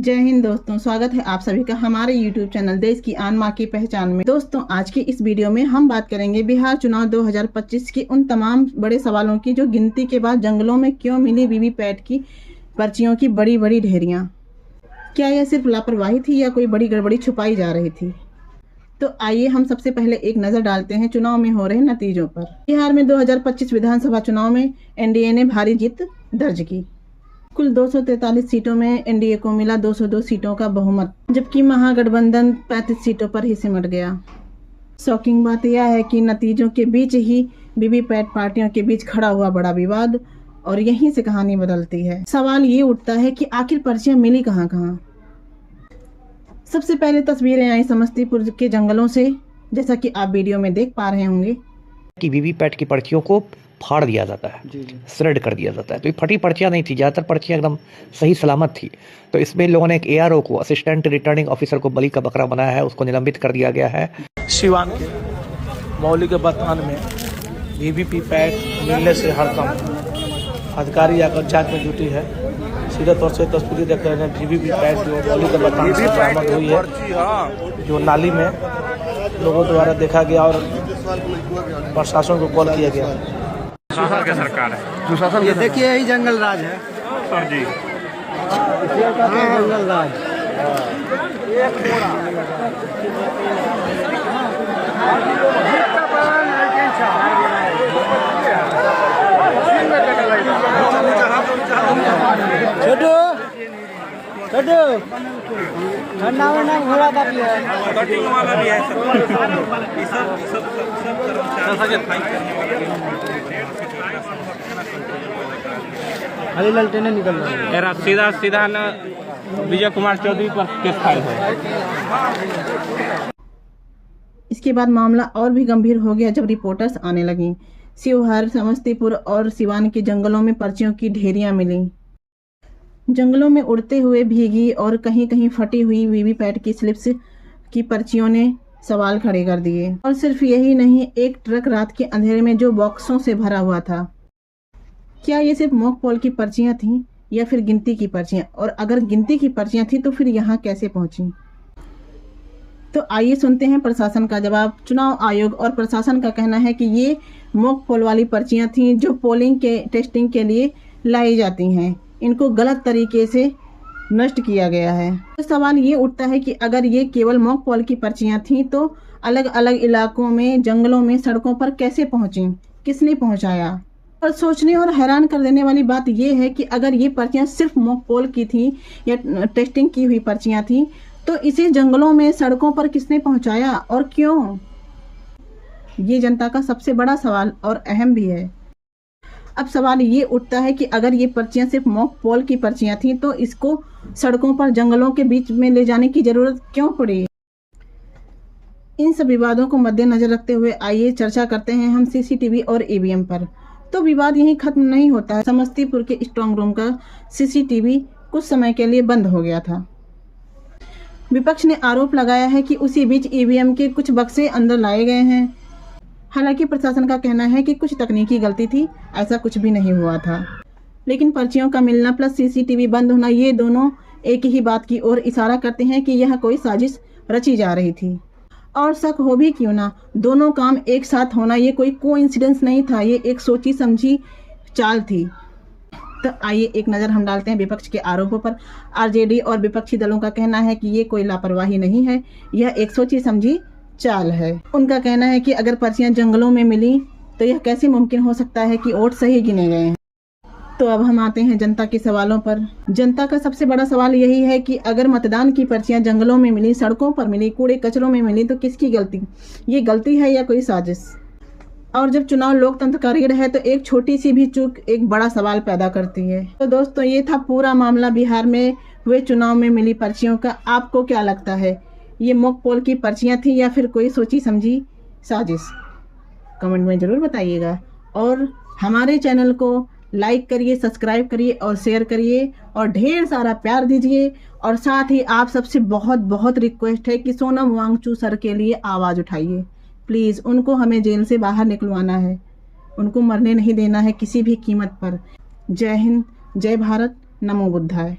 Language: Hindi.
जय हिंद दोस्तों, स्वागत है आप सभी का हमारे YouTube चैनल देश की आन माँ की पहचान में। दोस्तों, आज की इस वीडियो में हम बात करेंगे बिहार चुनाव 2025 के उन तमाम बड़े सवालों की जो गिनती के बाद जंगलों में क्यों मिली वीवीपैट की पर्चियों की बड़ी बड़ी ढेरियां। क्या यह सिर्फ लापरवाही थी या कोई बड़ी गड़बड़ी छुपाई जा रही थी? तो आइए हम सबसे पहले एक नजर डालते हैं चुनाव में हो रहे नतीजों पर। बिहार में 2025 विधानसभा चुनाव में एनडीए ने भारी जीत दर्ज की। कुल 243 सीटों में एनडीए को मिला 202 सीटों का बहुमत, जबकि महागठबंधन 35 सीटों पर ही सिमट गया। शॉकिंग बात यह है कि नतीजों के बीच ही वीवीपैट पार्टियों के बीच खड़ा हुआ बड़ा विवाद और यहीं से कहानी बदलती है। सवाल ये उठता है कि आखिर पर्चियां मिली कहां कहां। सबसे पहले तस्वीरें आई समस्तीपुर के जंगलों से, जैसा कि आप वीडियो में देख पा रहे होंगे कि वीवीपैट की पर्चियों को फाड़ दिया जाता है, श्रेड कर दिया जाता है। तो ये फटी पर्चियां नहीं थी, ज़्यादातर पर्चियां एकदम सही सलामत थी। तो इसमें लोगों ने एक एआरओ को, असिस्टेंट रिटर्निंग ऑफिसर को बलि का बकरा बनाया है, उसको निलंबित कर दिया गया है। सिवान के मौलिक बथान में वीवीपैट मिलने से हड़कंप, अधिकारी आकर जांच में जुटी है। सीधे तौर से तस्वीरें देख रहे हैं वीवीपैट जो मौलिक बथान से बरामद हुई है, जो नाली में लोगों द्वारा देखा गया और प्रशासन को कॉल किया गया। शासन की सरकार है, जो शासन ये देखिए यही जंगल राज है सर जी। जंगल राज। छोटू छोटू ठंडा वंडा घोड़ा बाकी है, कटिंग वाला भी है सब खाली ललटेने निकल रहा है। मेरा सीधा न विजय कुमार चौधरी पर केस फाइल है। इसके बाद मामला और भी गंभीर हो गया जब रिपोर्टर्स आने लगी। शिवहर, समस्तीपुर और सिवान के जंगलों में पर्चियों की ढेरियां मिली। जंगलों में उड़ते हुए भीगी और कहीं कहीं फटी हुई वीवीपैट की स्लिप्स की पर्चियों ने सवाल खड़े कर दिए। और सिर्फ यही नहीं, एक ट्रक रात के अंधेरे में जो बॉक्सों से भरा हुआ था, क्या ये सिर्फ मॉक पोल की पर्चियां थीं या फिर गिनती की पर्चियां? और अगर गिनती की पर्चियां थी तो फिर यहाँ कैसे पहुंची? तो आइए सुनते हैं प्रशासन का जवाब। चुनाव आयोग और प्रशासन का कहना है कि ये मॉक पोल वाली पर्चियां थीं जो पोलिंग के टेस्टिंग के लिए लाई जाती हैं। इनको गलत तरीके से नष्ट किया गया है। तो सवाल ये उठता है कि अगर ये केवल मॉक पोल की पर्चियां थीं तो अलग अलग इलाकों में, जंगलों में, सड़कों पर कैसे पहुंची? किसने पहुंचाया? और सोचने और हैरान कर देने वाली बात यह है कि अगर ये पर्चियां सिर्फ मॉक पोल की थी या टेस्टिंग की हुई पर्चियां थी तो इसे जंगलों में, सड़कों पर किसने पहुंचाया और क्यों? ये जनता का सबसे बड़ा सवाल और अहम भी है। अब सवाल ये उठता है कि अगर ये पर्चियां सिर्फ मॉक पोल की पर्चियां थी तो इसको सड़कों पर, जंगलों के बीच में ले जाने की जरूरत क्यों पड़ी? इन सब विवादों को मद्देनजर रखते हुए आइए चर्चा करते हैं हम सीसीटीवी और ईवीएम पर। तो विवाद यहीं खत्म नहीं होता है। समस्तीपुर के स्ट्रांग रूम का सीसीटीवी कुछ समय के लिए बंद हो गया था। विपक्ष ने आरोप लगाया है कि उसी बीच ईवीएम के कुछ बक्से अंदर लाए गए हैं। हालांकि प्रशासन का कहना है कि कुछ तकनीकी गलती थी, ऐसा कुछ भी नहीं हुआ था। लेकिन पर्चियों का मिलना प्लस सीसीटीवी बंद होना, ये दोनों एक ही बात की ओर इशारा करते हैं कि यह कोई साजिश रची जा रही थी। और शक हो भी क्यों ना, दोनों काम एक साथ होना ये कोई कोइंसिडेंस नहीं था, ये एक सोची समझी चाल थी। तो आइए एक नज़र हम डालते हैं विपक्ष के आरोपों पर। आरजेडी और विपक्षी दलों का कहना है कि ये कोई लापरवाही नहीं है, यह एक सोची समझी चाल है। उनका कहना है कि अगर पर्चियां जंगलों में मिली तो यह कैसे मुमकिन हो सकता है कि वोट सही गिने गए हैं? तो अब हम आते हैं जनता के सवालों पर। जनता का सबसे बड़ा सवाल यही है कि अगर मतदान की पर्चियां जंगलों में मिली, सड़कों पर मिली, कूड़े कचरों में मिली तो किसकी गलती? ये गलती है या कोई साजिश? और जब चुनाव लोकतंत्र का रीढ़ है तो एक छोटी सी भी चूक एक बड़ा सवाल पैदा करती है। तो दोस्तों, ये था पूरा मामला बिहार में हुए चुनाव में मिली पर्चियों का। आपको क्या लगता है, ये मॉक पोल की पर्चियां थी या फिर कोई सोची समझी साजिश? कमेंट में ज़रूर बताइएगा। और हमारे चैनल को लाइक करिए, सब्सक्राइब करिए और शेयर करिए और ढेर सारा प्यार दीजिए। और साथ ही आप सबसे बहुत बहुत रिक्वेस्ट है कि सोनम वांगचू सर के लिए आवाज़ उठाइए प्लीज़। उनको हमें जेल से बाहर निकलवाना है, उनको मरने नहीं देना है किसी भी कीमत पर। जय हिंद, जय भारत, नमो बुद्धाय।